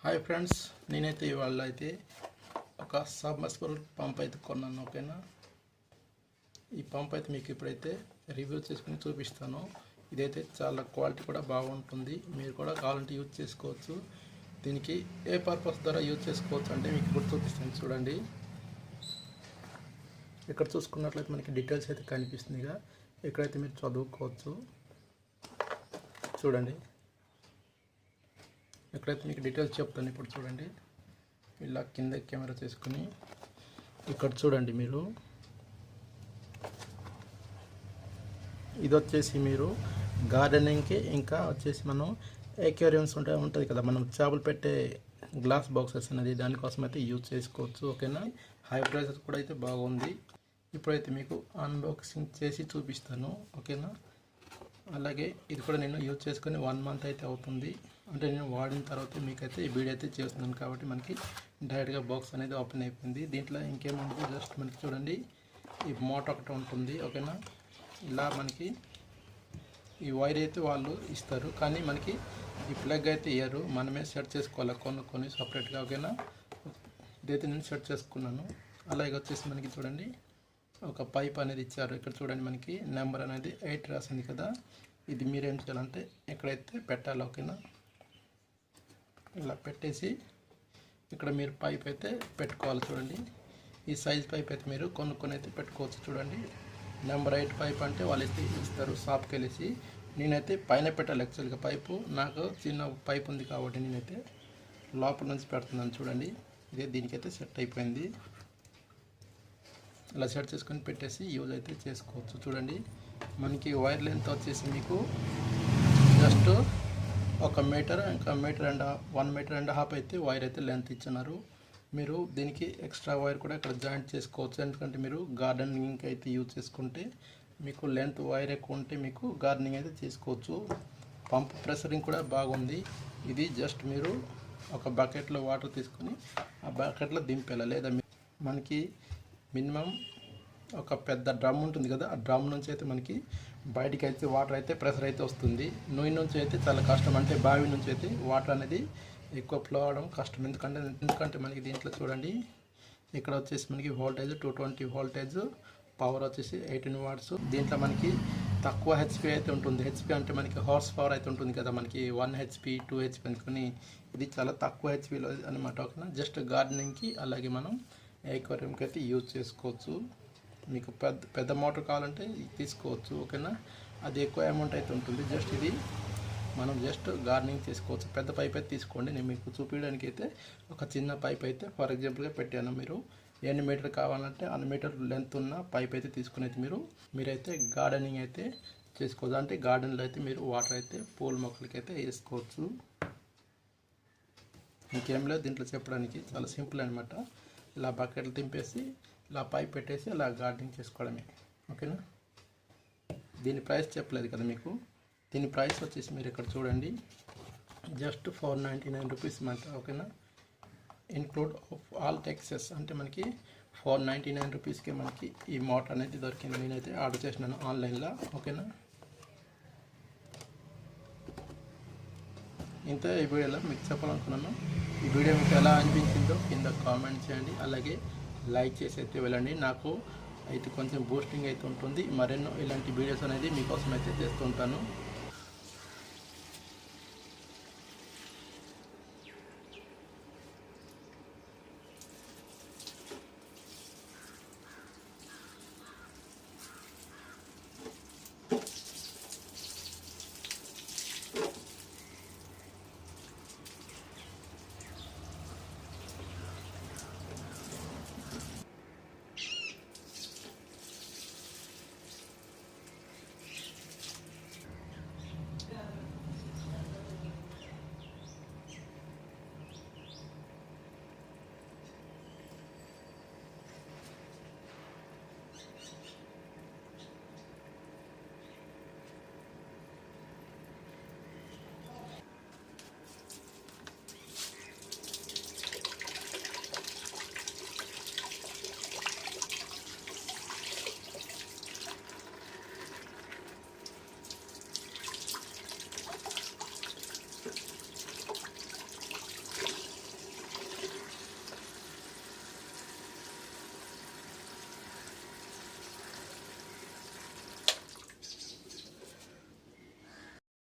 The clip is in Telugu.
హాయ్ ఫ్రెండ్స్, నేనైతే ఇవాళ అయితే ఒక సబ్మర్సిబుల్ పంప్ అయితే కొన్నాను. ఓకేనా, ఈ పంప్ అయితే మీకు ఇప్పుడైతే రివ్యూ చేసుకుని చూపిస్తాను. ఇదైతే చాలా క్వాలిటీ కూడా బాగుంటుంది. మీరు కూడా కావాలంటే యూజ్ చేసుకోవచ్చు. దీనికి ఏ పర్పస్ ద్వారా యూజ్ చేసుకోవచ్చు అంటే మీకు ఇప్పుడు చూపిస్తాను. చూడండి, ఇక్కడ చూసుకున్నట్లయితే మనకి డీటెయిల్స్ అయితే కనిపిస్తుందిగా. ఇక్కడైతే మీరు చదువుకోవచ్చు. చూడండి, ఇక్కడైతే మీకు డీటెయిల్స్ చెప్తాను. ఇప్పుడు చూడండి, ఇలా కింద కెమెరా చేసుకుని ఇక్కడ చూడండి. మీరు ఇది వచ్చేసి మీరు గార్డెనింగ్కి, ఇంకా వచ్చేసి మనం ఎక్వేరియంస్ ఉంటుంది కదా, మనం చేపలు పెట్టే గ్లాస్ బాక్సెస్ అనేది, దానికోసం అయితే యూజ్ చేసుకోవచ్చు. ఓకేనా, హై ప్రైజెస్ కూడా అయితే బాగుంది. ఇప్పుడైతే మీకు అన్బాక్సింగ్ చేసి చూపిస్తాను. ఓకేనా, అలాగే ఇది కూడా నేను యూజ్ చేసుకొని 1 మంత్ అయితే అవుతుంది. అంటే నేను వాడిన తర్వాత మీకైతే ఈ వీడియో అయితే చేస్తున్నాను కాబట్టి మనకి డైరెక్ట్గా బాక్స్ అనేది ఓపెన్ అయిపోయింది. దీంట్లో ఇంకేముంటుంది, జస్ట్ మనకి చూడండి ఈ మోటార్ ఒకటి ఉంటుంది. ఓకేనా, ఇలా మనకి ఈ వైర్ అయితే వాళ్ళు ఇస్తారు, కానీ మనకి ఈ ప్లగ్ అయితే ఇయ్యరు, మనమే సెట్ చేసుకోవాలి కొన్ని సపరేట్గా. ఓకేనా, ఇదైతే నేను సెట్ చేసుకున్నాను. అలాగే వచ్చేసి మనకి చూడండి ఒక పైప్ అనేది ఇచ్చారు. ఇక్కడ చూడండి మనకి నెంబర్ అనేది 8 రాసింది కదా. ఇది మీరేం చేయాలంటే ఎక్కడైతే పెట్టాలి. ఓకేనా, ఇలా పెట్టేసి ఇక్కడ మీరు పైప్ అయితే పెట్టుకోవాలి. చూడండి, ఈ సైజ్ పైప్ అయితే మీరు కొనుక్కొని అయితే పెట్టుకోవచ్చు. చూడండి, నెంబర్ 8 పైప్ అంటే వాళ్ళు అయితే ఇస్తారు షాప్కి వెళ్ళేసి. నేనైతే పైన పెట్టాలి యాక్చువల్గా పైపు, నాకు చిన్న పైప్ ఉంది కాబట్టి నేనైతే లోపల నుంచి పెడుతున్నాను. చూడండి, ఇదే దీనికైతే సెట్ అయిపోయింది. అలా సెట్ చేసుకొని పెట్టేసి యూజ్ అయితే చేసుకోవచ్చు. చూడండి, మనకి వైర్ లెంత్ వచ్చేసి మీకు జస్ట్ 1 మీటర్, ఇంకా 1.5 మీటర్ అయితే వైర్ అయితే లెంత్ ఇచ్చినారు. మీరు దీనికి ఎక్స్ట్రా వైర్ కూడా ఇక్కడ జాయింట్ చేసుకోవచ్చు. ఎందుకంటే మీరు గార్డెనింగ్కి అయితే యూజ్ చేసుకుంటే మీకు లెంత్ వైర్ ఎక్కువ ఉంటే మీకు గార్డెనింగ్ అయితే చేసుకోవచ్చు. పంప్ ప్రెషరింగ్ కూడా బాగుంది. ఇది జస్ట్ మీరు ఒక బకెట్లో వాటర్ తీసుకొని ఆ బకెట్లో దింపేలా, లేదా మనకి మినిమం ఒక పెద్ద డ్రమ్ ఉంటుంది కదా, ఆ డ్రమ్ నుంచి అయితే మనకి బయటికి అయితే వాటర్ అయితే ప్రెషర్ అయితే వస్తుంది. నూనె నుంచి అయితే చాలా కష్టం, అంటే బావి నుంచి అయితే వాటర్ అనేది ఎక్కువ ఫ్లో అవడం కష్టం. ఎందుకంటే మనకి దీంట్లో చూడండి, ఇక్కడ వచ్చేసి మనకి వోల్టేజ్ 220 వోల్టేజ్, పవర్ వచ్చేసి 18 వాట్స్. దీంట్లో మనకి తక్కువ హెచ్పి అయితే ఉంటుంది. హెచ్పి అంటే మనకి హార్స్ పవర్ అయితే ఉంటుంది కదా, మనకి 1 హెచ్పి 2 హెచ్పి అనుకుని, ఇది చాలా తక్కువ హెచ్పిలో అనమాట. ఓకేనా, జస్ట్ గార్డెనింగ్కి అలాగే మనం ఎక్వేరియంకి అయితే యూజ్ చేసుకోవచ్చు. మీకు పెద్ద మోటార్ కావాలంటే తీసుకోవచ్చు. ఓకేనా, అది ఎక్కువ అమౌంట్ అయితే ఉంటుంది. జస్ట్ ఇది మనం జస్ట్ గార్డెనింగ్ చేసుకోవచ్చు. పెద్ద పైప్ అయితే తీసుకోండి. నేను మీకు చూపించడానికి అయితే ఒక చిన్న పైప్ అయితే ఫర్ ఎగ్జాంపుల్గా పెట్టాను. మీరు ఎన్ని మీటర్ కావాలంటే అన్ని మీటర్ లెంత్ ఉన్న పైప్ అయితే తీసుకుని అయితే మీరైతే గార్డెనింగ్ అయితే చేసుకోవచ్చు. అంటే గార్డెన్లో అయితే మీరు వాటర్ అయితే పూల మొక్కలకి అయితే వేసుకోవచ్చు. ఇంకేం లేదు దీంట్లో చెప్పడానికి, చాలా సింపుల్ అనమాట. ఇలా బకెట్లు తింపేసి ఇలా పైప్ పెట్టేసి అలా గార్డెనింగ్ చేసుకోవడమే. ఓకేనా, దీని ప్రైస్ చెప్పలేదు కదా మీకు. దీని ప్రైస్ వచ్చేసి మీరు ఇక్కడ చూడండి, జస్ట్ 499 రూపీస్ మాట. ఓకేనా, ఇన్క్లూడ్ ఆఫ్ ఆల్ ట్యాక్సెస్, అంటే మనకి 499 రూపీస్కి మనకి ఈ మోటార్ అనేది దొరికింది. నేనైతే ఆర్డర్ చేసినాను ఆన్లైన్లో. ఓకేనా, ఇంత ఈ వీడియోలో మీకు చెప్పాలనుకున్నాను. ఈ వీడియో మీకు ఎలా అనిపించిందో కింద కామెంట్ చేయండి, అలాగే లైక్ చేసి అయితే వెళ్ళండి. నాకు అయితే కొంచెం బూస్టింగ్ అయితే ఉంటుంది. మరెన్నో ఇలాంటి వీడియోస్ అనేది మీకోసం అయితే చేస్తూ ఉంటాను.